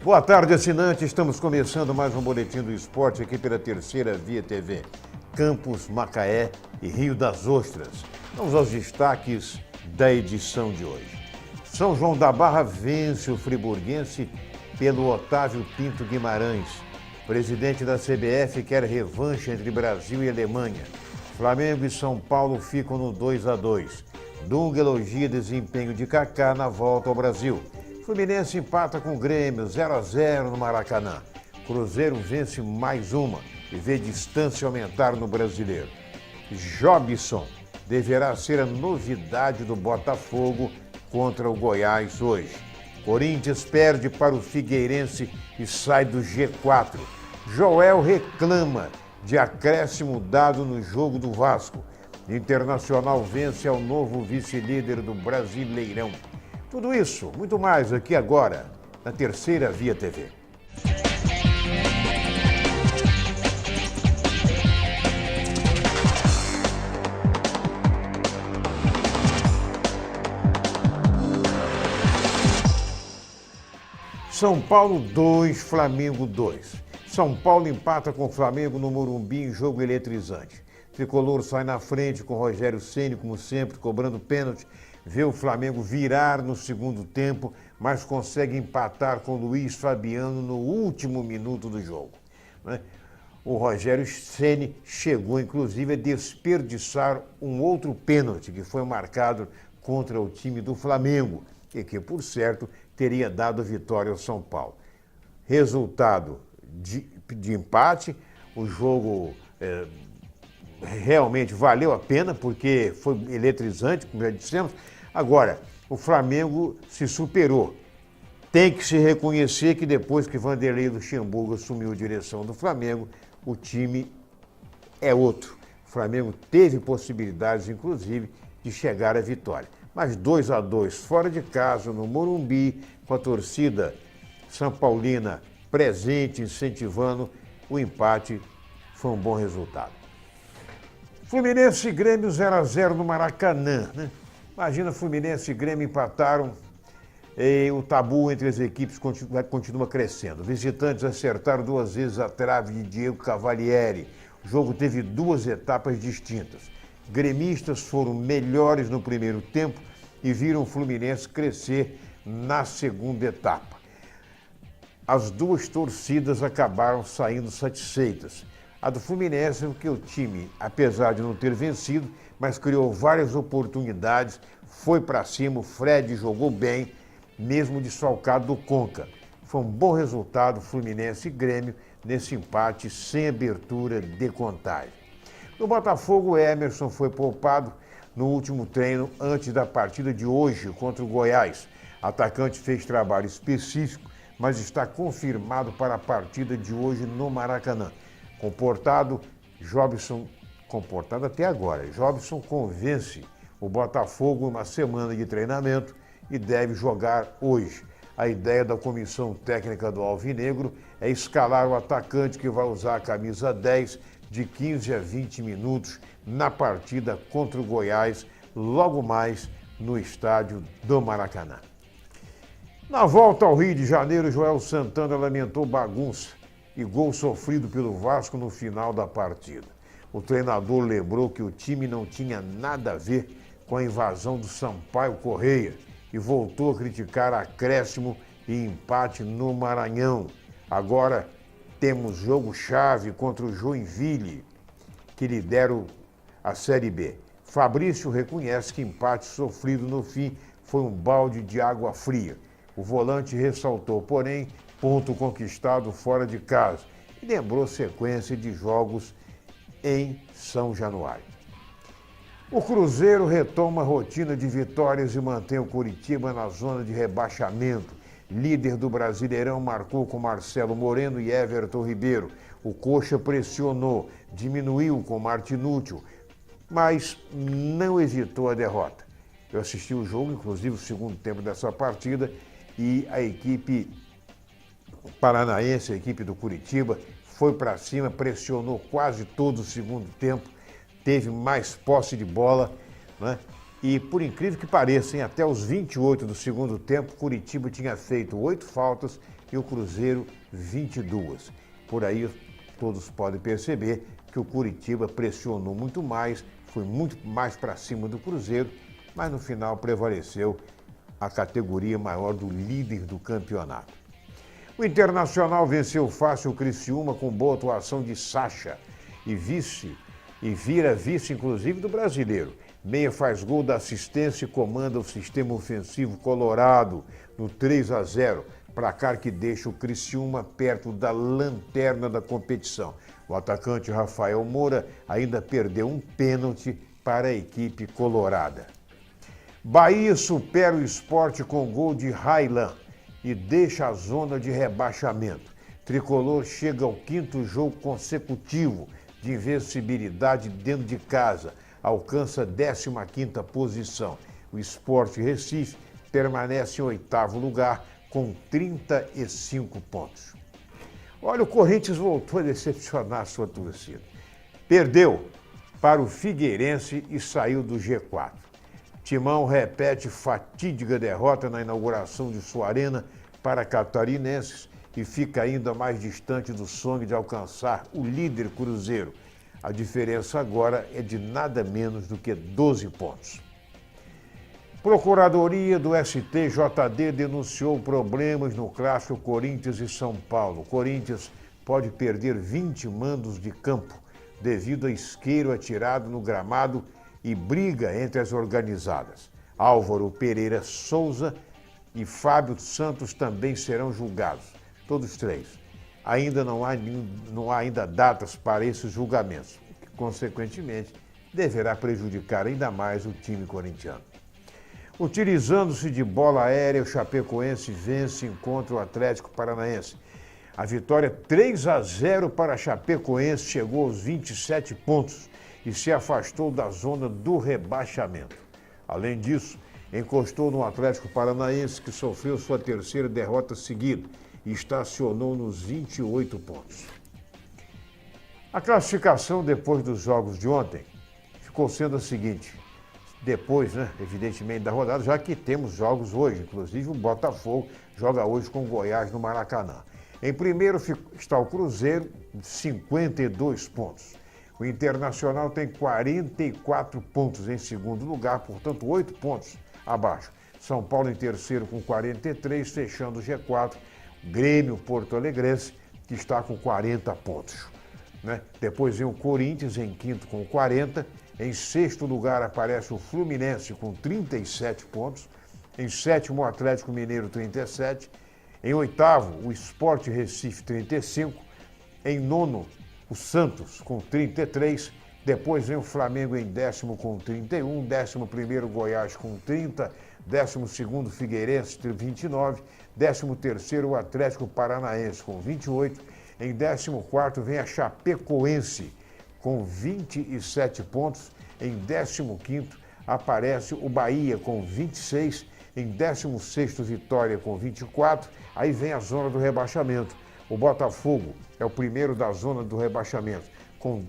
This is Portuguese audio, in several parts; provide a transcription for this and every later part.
Boa tarde, assinante. Estamos começando mais um Boletim do Esporte aqui pela Terceira Via TV. Campos, Macaé e Rio das Ostras. Vamos aos destaques da edição de hoje. São João da Barra vence o friburguense pelo Otávio Pinto Guimarães. Presidente da CBF quer revanche entre Brasil e Alemanha. Flamengo e São Paulo ficam no 2-2. Dunga elogia desempenho de Kaká na volta ao Brasil. Fluminense empata com o Grêmio, 0-0 no Maracanã. Cruzeiro vence mais uma e vê distância aumentar no Brasileiro. Jobson deverá ser a novidade do Botafogo contra o Goiás hoje. Corinthians perde para o Figueirense e sai do G4. Joel reclama de acréscimo dado no jogo do Vasco. Internacional vence ao novo vice-líder do Brasileirão. Tudo isso, muito mais aqui agora, na Terceira Via TV. São Paulo 2, Flamengo 2. São Paulo empata com o Flamengo no Morumbi em jogo eletrizante. Tricolor sai na frente com Rogério Ceni, como sempre, cobrando pênalti. Vê o Flamengo virar no segundo tempo, mas consegue empatar com Luiz Fabiano no último minuto do jogo. O Rogério Ceni chegou, inclusive, a desperdiçar um outro pênalti que foi marcado contra o time do Flamengo e que, por certo, teria dado vitória ao São Paulo. Resultado de empate, o jogo realmente valeu a pena, porque foi eletrizante, como já dissemos. Agora, o Flamengo se superou. Tem que se reconhecer que depois que Vanderlei Luxemburgo assumiu a direção do Flamengo, o time é outro. O Flamengo teve possibilidades, inclusive, de chegar à vitória. Mas 2-2 fora de casa, no Morumbi, com a torcida São Paulina presente, incentivando, o empate foi um bom resultado. Fluminense e Grêmio 0-0 no Maracanã. Imagina, Fluminense e Grêmio empataram e o tabu entre as equipes continua crescendo. Visitantes acertaram 2 vezes a trave de Diego Cavalieri. O jogo teve 2 etapas distintas. Gremistas foram melhores no primeiro tempo e viram o Fluminense crescer na segunda etapa. As 2 torcidas acabaram saindo satisfeitas. A do Fluminense, porque o time, apesar de não ter vencido, mas criou várias oportunidades, foi para cima, o Fred jogou bem, mesmo desfalcado do Conca. Foi um bom resultado, Fluminense e Grêmio, nesse empate sem abertura de contagem. No Botafogo, Emerson foi poupado no último treino antes da partida de hoje contra o Goiás. O atacante fez trabalho específico, mas está confirmado para a partida de hoje no Maracanã. Comportado até agora. Jobson convence o Botafogo uma semana de treinamento e deve jogar hoje. A ideia da comissão técnica do Alvinegro é escalar o atacante que vai usar a camisa 10 de 15 a 20 minutos na partida contra o Goiás, logo mais no estádio do Maracanã. Na volta ao Rio de Janeiro, Joel Santana lamentou bagunça e gol sofrido pelo Vasco no final da partida. O treinador lembrou que o time não tinha nada a ver com a invasão do Sampaio Corrêa e voltou a criticar acréscimo e empate no Maranhão. Agora temos jogo-chave contra o Joinville, que lidera a Série B. Fabrício reconhece que empate sofrido no fim foi um balde de água fria. O volante ressaltou, porém, ponto conquistado fora de casa e lembrou sequência de jogos em São Januário. O Cruzeiro retoma a rotina de vitórias e mantém o Coritiba na zona de rebaixamento. Líder do Brasileirão marcou com Marcelo Moreno e Everton Ribeiro. O Coxa pressionou, diminuiu com Martinútil, mas não evitou a derrota. Eu assisti o jogo, inclusive o segundo tempo dessa partida, e a equipe paranaense, a equipe do Coritiba, foi para cima, pressionou quase todo o segundo tempo, teve mais posse de bola, né? E, por incrível que pareça, até os 28 do segundo tempo, Curitiba tinha feito 8 faltas e o Cruzeiro 22. Por aí, todos podem perceber que o Curitiba pressionou muito mais, foi muito mais para cima do Cruzeiro, mas no final prevaleceu a categoria maior do líder do campeonato. O Internacional venceu fácil o Criciúma com boa atuação de Sacha e vira vice, inclusive, do Brasileiro. Meia faz gol da assistência e comanda o sistema ofensivo colorado no 3-0, placar que deixa o Criciúma perto da lanterna da competição. O atacante Rafael Moura ainda perdeu um pênalti para a equipe colorada. Bahia supera o Sport com gol de Raylan e deixa a zona de rebaixamento. Tricolor chega ao 5º jogo consecutivo de invencibilidade dentro de casa, alcança a 15ª posição. O Sport Recife permanece em 8º lugar com 35 pontos. Olha, o Corinthians voltou a decepcionar a sua torcida. Perdeu para o Figueirense e saiu do G4. Timão repete fatídica derrota na inauguração de sua arena para catarinenses e fica ainda mais distante do sonho de alcançar o líder Cruzeiro. A diferença agora é de nada menos do que 12 pontos. Procuradoria do STJD denunciou problemas no clássico Corinthians e São Paulo. O Corinthians pode perder 20 mandos de campo devido a isqueiro atirado no gramado e briga entre as organizadas. Álvaro Pereira Souza e Fábio Santos também serão julgados, todos três. Ainda não há ainda datas para esses julgamentos, o que, consequentemente, deverá prejudicar ainda mais o time corintiano. Utilizando-se de bola aérea, o Chapecoense vence contra o Atlético Paranaense. A vitória 3-0 para a Chapecoense chegou aos 27 pontos e se afastou da zona do rebaixamento. Além disso, encostou no Atlético Paranaense, que sofreu sua terceira derrota seguida e estacionou nos 28 pontos. A classificação depois dos jogos de ontem ficou sendo a seguinte. Depois, evidentemente, da rodada, já que temos jogos hoje, inclusive o Botafogo joga hoje com o Goiás no Maracanã. Em primeiro está o Cruzeiro, 52 pontos. O Internacional tem 44 pontos em segundo lugar, portanto, 8 pontos abaixo. São Paulo em terceiro com 43, fechando o G4. Grêmio Porto Alegrense, que está com 40 pontos. Depois vem o Corinthians em quinto com 40. Em sexto lugar aparece o Fluminense com 37 pontos. Em sétimo, o Atlético Mineiro, 37. Em oitavo, o Sport Recife, 35. Em nono, o Santos, com 33. Depois vem o Flamengo em décimo com 31. 11º, Goiás, com 30. 12º, Figueirense, 29. 13º, o Atlético Paranaense, com 28. Em 14º, vem a Chapecoense, com 27 pontos. Em 15º, aparece o Bahia, com 26. Em 16º, Vitória, com 24. Aí vem a zona do rebaixamento. O Botafogo é o primeiro da zona do rebaixamento, com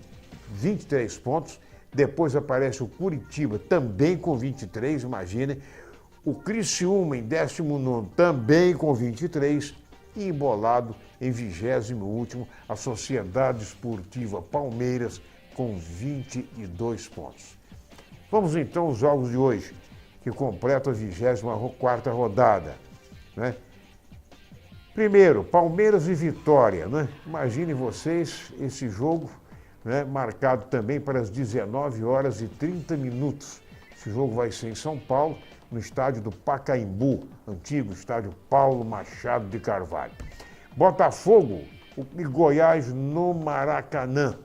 23 pontos. Depois aparece o Curitiba, também com 23, imaginem. O Criciúma, em 19º, também com 23. E embolado, em 20º, a Sociedade Esportiva Palmeiras, com 22 pontos. Vamos então aos jogos de hoje, que completam a 24ª rodada. Primeiro, Palmeiras e Vitória. Imaginem vocês esse jogo, marcado também para as 19h30. Esse jogo vai ser em São Paulo, no estádio do Pacaembu, antigo estádio Paulo Machado de Carvalho. Botafogo e Goiás no Maracanã.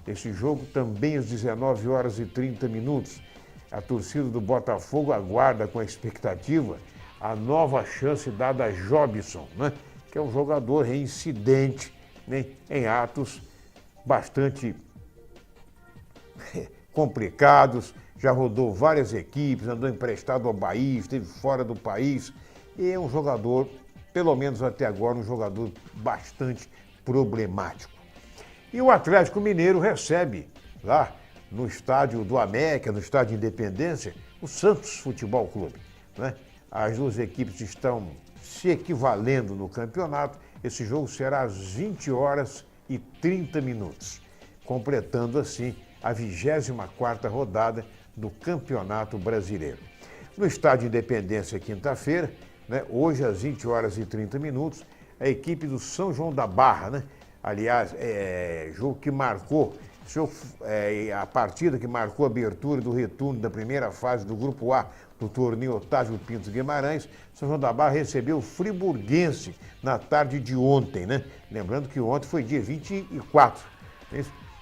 Esse jogo também às 19h30. A torcida do Botafogo aguarda com expectativa a nova chance dada a Jobson, que é um jogador reincidente em atos bastante complicados, já rodou várias equipes, andou emprestado ao Bahia, esteve fora do país, e é um jogador, pelo menos até agora, um jogador bastante problemático. E o Atlético Mineiro recebe lá no estádio do América, no estádio Independência, o Santos Futebol Clube, né? As duas equipes estão se equivalendo no campeonato. Esse jogo será às 20h30, completando assim a 24ª rodada do Campeonato Brasileiro. No estádio Independência, quinta-feira, né, hoje às 20h30, a equipe do São João da Barra, né? Aliás, jogo que marcou, a partida que marcou a abertura do retorno da primeira fase do Grupo A do torneio Otávio Pinto Guimarães. São João da Barra recebeu o Friburguense na tarde de ontem, né? Lembrando que ontem foi dia 24,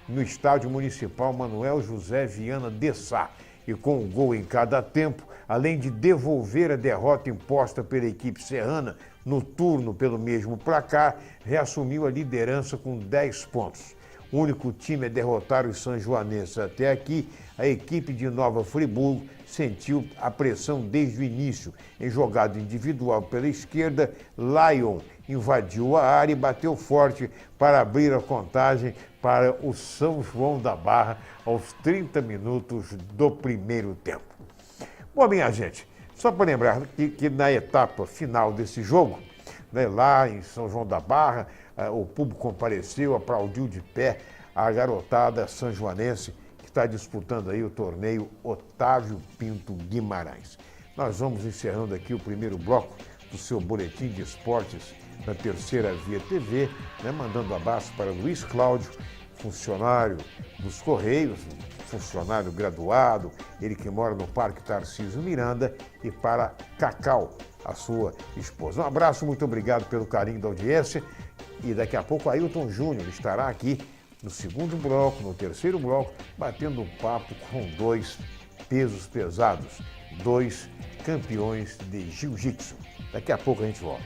no estádio municipal Manuel José Viana de Sá. E com um gol em cada tempo, além de devolver a derrota imposta pela equipe serrana no turno pelo mesmo placar, reassumiu a liderança com 10 pontos. O único time a derrotar os sanjoanenses até aqui, a equipe de Nova Friburgo, sentiu a pressão desde o início. Em jogada individual pela esquerda, Lion invadiu a área e bateu forte para abrir a contagem para o São João da Barra aos 30 minutos do primeiro tempo. Bom, minha gente, só para lembrar que na etapa final desse jogo, né, lá em São João da Barra, o público compareceu, aplaudiu de pé a garotada sanjoanense que está disputando aí o torneio Otávio Pinto Guimarães. Nós vamos encerrando aqui o primeiro bloco do seu boletim de esportes na Terceira Via TV, né, mandando abraço para Luiz Cláudio, funcionário dos Correios, funcionário graduado, ele que mora no Parque Tarcísio Miranda, e para Cacau, a sua esposa. Um abraço, muito obrigado pelo carinho da audiência, e daqui a pouco Ailton Júnior estará aqui no segundo bloco, no terceiro bloco, batendo um papo com dois pesos pesados, dois campeões de jiu-jitsu. Daqui a pouco a gente volta.